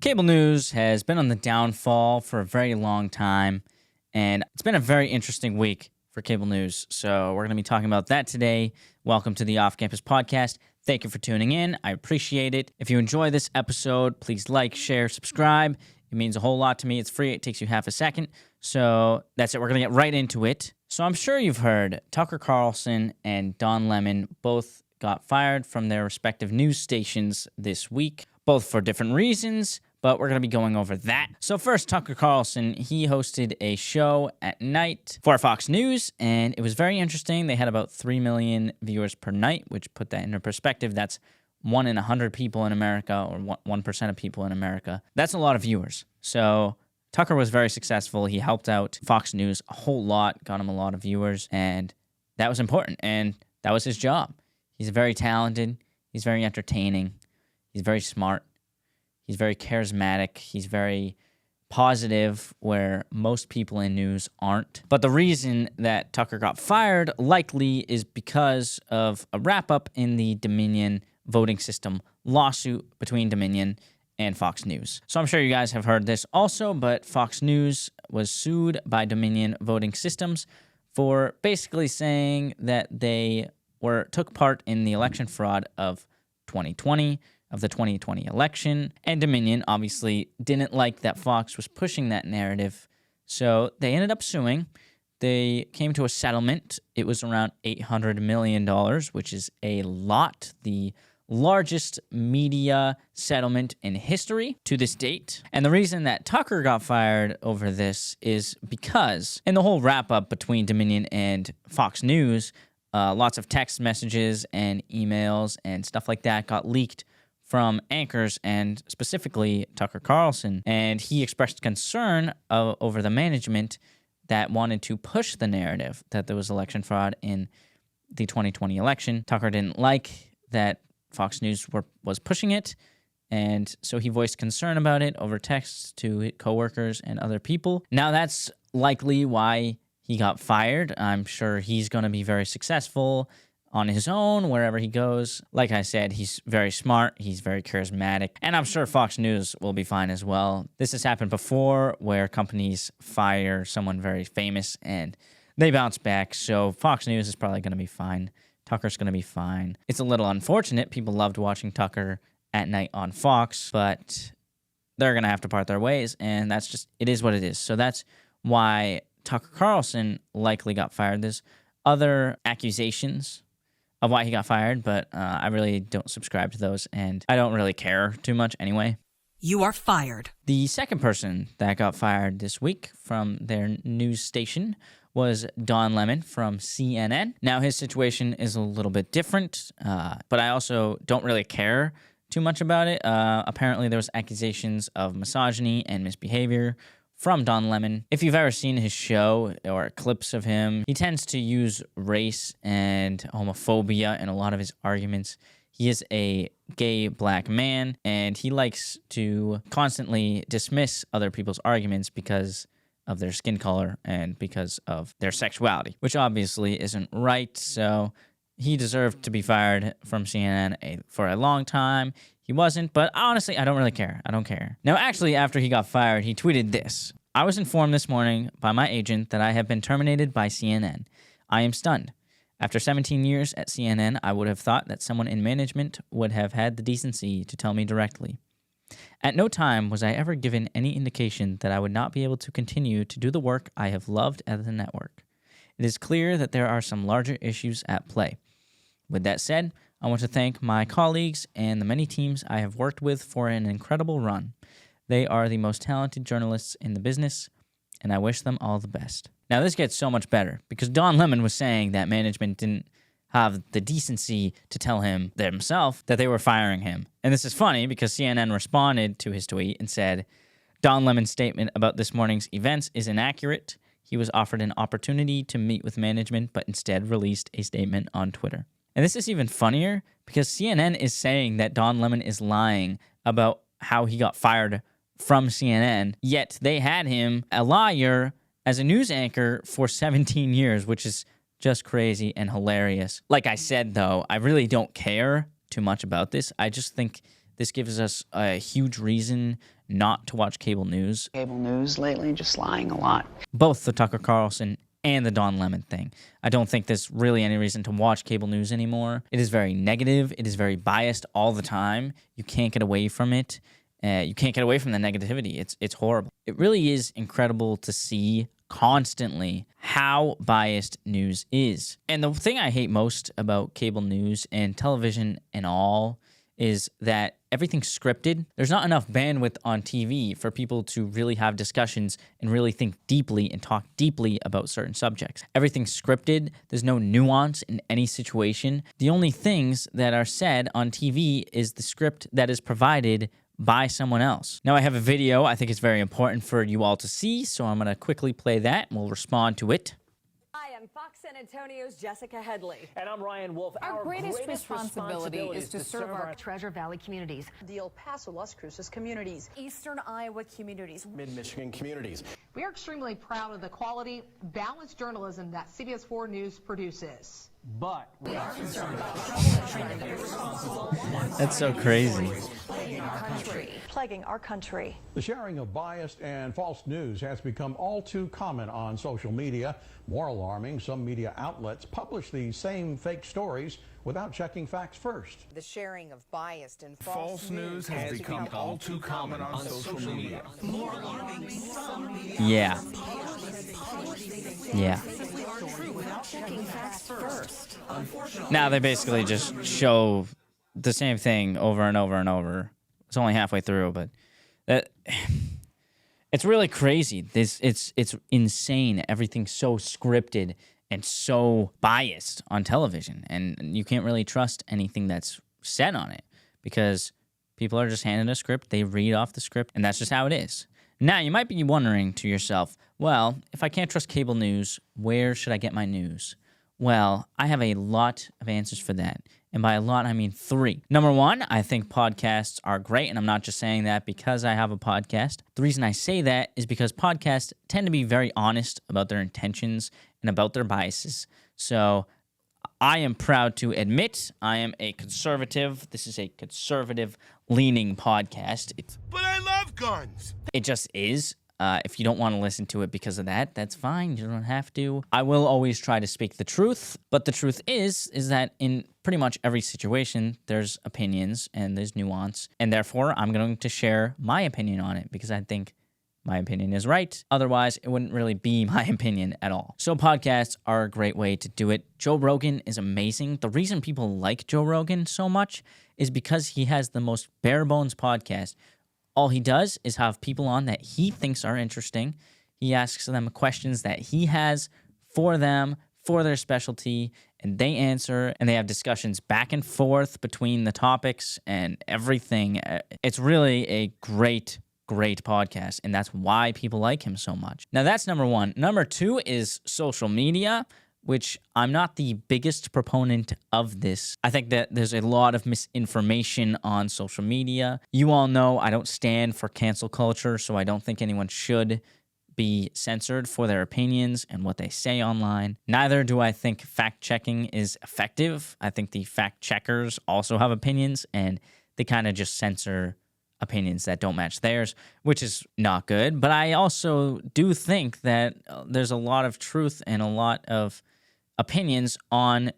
Cable news has been on the downfall for a very long time, and it's been a very interesting week for cable news. So we're going to be talking about that today. Welcome to the Off Campus Podcast. Thank you for tuning in. I appreciate it. If you enjoy this episode, please like, share, subscribe. It means a whole lot to me. It's free. It takes you half a second. So that's it. We're going to get right into it. So I'm sure you've heard Tucker Carlson and Don Lemon both got fired from their respective news stations this week, both for different reasons, but we're going to be going over that. So first, Tucker Carlson, he hosted a show at night for Fox News, and it was very interesting. They had about 3 million viewers per night, which put that into perspective. That's 1 in 100 people in America, or 1% of people in America. That's a lot of viewers. So Tucker was very successful. He helped out Fox News a whole lot, got him a lot of viewers, and that was important, and that was his job. He's very talented. He's very entertaining. He's very smart. He's very charismatic. He's very positive, where most people in news aren't. But the reason that Tucker got fired likely is because of a wrap-up in the Dominion voting system lawsuit between Dominion and Fox News. So I'm sure you guys have heard this also, but Fox News was sued by Dominion Voting Systems for basically saying that they took part in the election fraud of 2020, of the 2020 election, and Dominion obviously didn't like that Fox was pushing that narrative, so they ended up suing. They came to a settlement. It was around $800 million, which is a lot, the largest media settlement in history to this date. And the reason that Tucker got fired over this is because in the whole wrap-up between Dominion and Fox News, lots of text messages and emails and stuff like that got leaked from anchors, and specifically Tucker Carlson, and he expressed concern over the management that wanted to push the narrative that there was election fraud in the 2020 election. Tucker didn't like that Fox News was pushing it, and so he voiced concern about it over text to coworkers and other people. Now that's likely why he got fired. I'm sure he's going to be very successful on his own, wherever he goes. Like I said, he's very smart, he's very charismatic, and I'm sure Fox News will be fine as well. This has happened before, where companies fire someone very famous and they bounce back, so Fox News is probably going to be fine. Tucker's going to be fine. It's a little unfortunate. People loved watching Tucker at night on Fox, but they're going to have to part their ways, and that's just, it is what it is. So that's why Tucker Carlson likely got fired. There's other accusations of why he got fired, but I really don't subscribe to those, and I don't really care too much anyway. You are fired. The second person that got fired this week from their news station was Don Lemon from CNN. Now, his situation is a little bit different, but I also don't really care too much about it. Apparently, there was accusations of misogyny and misbehavior from Don Lemon. If you've ever seen his show or clips of him, he tends to use race and homophobia in a lot of his arguments. He is a gay black man, and he likes to constantly dismiss other people's arguments because of their skin color and because of their sexuality, which obviously isn't right. So he deserved to be fired from CNN for a long time. He wasn't, but honestly, I don't really care. I don't care. Now, actually, after he got fired, he tweeted this. I was informed this morning by my agent that I have been terminated by CNN. I am stunned. After 17 years at CNN, I would have thought that someone in management would have had the decency to tell me directly. At no time was I ever given any indication that I would not be able to continue to do the work I have loved at the network. It is clear that there are some larger issues at play. With that said, I want to thank my colleagues and the many teams I have worked with for an incredible run. They are the most talented journalists in the business, and I wish them all the best. Now, this gets so much better, because Don Lemon was saying that management didn't have the decency to tell him themselves that they were firing him. And this is funny, because CNN responded to his tweet and said, Don Lemon's statement about this morning's events is inaccurate. He was offered an opportunity to meet with management, but instead released a statement on Twitter. And this is even funnier because CNN is saying that Don Lemon is lying about how he got fired from CNN, yet they had him, a liar, as a news anchor for 17 years, which is just crazy and hilarious. Like I said, though, I really don't care too much about this. I just think this gives us a huge reason not to watch cable news. Cable news lately, just lying a lot. Both the Tucker Carlson and the Don Lemon thing. I don't think there's really any reason to watch cable news anymore. It is very negative. It is very biased all the time. You can't get away from it. You can't get away from the negativity. It's horrible. It really is incredible to see constantly how biased news is. And the thing I hate most about cable news and television and all is that everything's scripted. There's not enough bandwidth on TV for people to really have discussions and really think deeply and talk deeply about certain subjects. Everything's scripted. There's no nuance in any situation. The only things that are said on TV is the script that is provided by someone else. Now I have a video I think it's very important for you all to see, so I'm going to quickly play that and we'll respond to it. Hi, I'm Fox San Antonio's Jessica Headley. And I'm Ryan Wolf. Our greatest responsibility is to serve our Treasure Valley communities, The El Paso, Las Cruces communities. Eastern Iowa communities. Mid-Michigan communities. We are extremely proud of the quality, balanced journalism that CBS 4 News produces. But we are That's so crazy. Plaguing our country. The sharing of biased and false news has become all too common on social media. More alarming, some media outlets publish these same fake stories without checking facts first. The sharing of biased and False news has become all too common on social media. Yeah. Yeah. Now they basically just show the same thing over and over and over. It's only halfway through, but that it's really crazy. It's insane. Everything's so scripted and so biased on television, and you can't really trust anything that's said on it because people are just handed a script, they read off the script, and that's just how it is. Now, you might be wondering to yourself, well, if I can't trust cable news, where should I get my news? Well, I have a lot of answers for that. And by a lot, I mean 3. Number 1, I think podcasts are great, and I'm not just saying that because I have a podcast. The reason I say that is because podcasts tend to be very honest about their intentions and about their biases. So I am proud to admit I am a conservative. This is a conservative-leaning podcast. But I love guns. It just is. If you don't want to listen to it because of that, that's fine. You don't have to. I will always try to speak the truth, but the truth is that in pretty much every situation, there's opinions and there's nuance, and therefore I'm going to share my opinion on it because I think my opinion is right. Otherwise, it wouldn't really be my opinion at all. So podcasts are a great way to do it. Joe Rogan is amazing. The reason people like Joe Rogan so much is because he has the most bare bones podcast. All he does is have people on that he thinks are interesting. He asks them questions that he has for them, for their specialty, and they answer, and they have discussions back and forth between the topics and everything. It's really a great podcast, and that's why people like him so much. Now, that's number 1. Number 2 is social media, which I'm not the biggest proponent of this. I think that there's a lot of misinformation on social media. You all know I don't stand for cancel culture, so I don't think anyone should be censored for their opinions and what they say online. Neither do I think fact-checking is effective. I think the fact-checkers also have opinions, and they kind of just censor opinions that don't match theirs, which is not good. But I also do think that there's a lot of truth and a lot of opinions on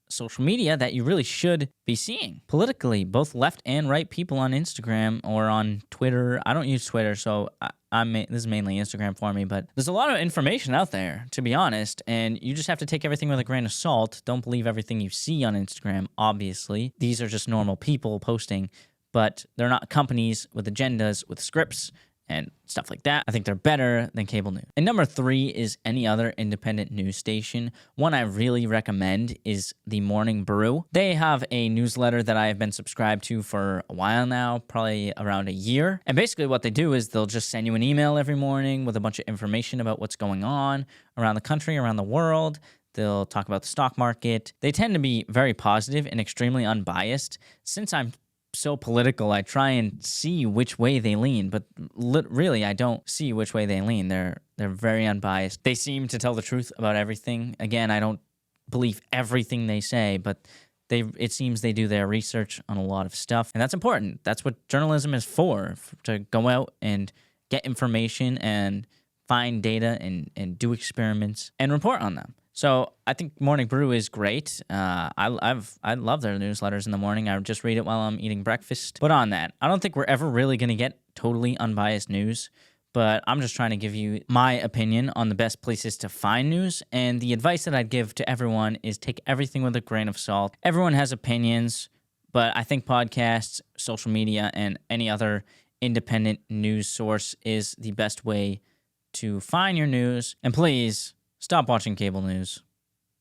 social media that you really should be seeing politically. Both left and right people on Instagram or on Twitter. I don't use Twitter, so this is mainly Instagram for me, but there's a lot of information out there, to be honest, and you just have to take everything with a grain of salt. Don't believe everything you see on Instagram, obviously. These are just normal people posting, but they're not companies with agendas, with scripts, and stuff like that. I think they're better than cable news. And number 3 is any other independent news station. One I really recommend is the Morning Brew. They have a newsletter that I have been subscribed to for a while now, probably around a year. And basically what they do is they'll just send you an email every morning with a bunch of information about what's going on around the country, around the world. They'll talk about the stock market. They tend to be very positive and extremely unbiased. Since I'm so political, I try and see which way they lean, but really I don't see which way they lean. They're very unbiased. They seem to tell the truth about everything. Again, I don't believe everything they say, but It seems they do their research on a lot of stuff, and that's important. That's what journalism is for, to go out and get information and find data and do experiments and report on them. So I think Morning Brew is great. I love their newsletters in the morning. I just read it while I'm eating breakfast. But on that, I don't think we're ever really going to get totally unbiased news. But I'm just trying to give you my opinion on the best places to find news. And the advice that I'd give to everyone is take everything with a grain of salt. Everyone has opinions, but I think podcasts, social media, and any other independent news source is the best way to find your news. And please, stop watching cable news.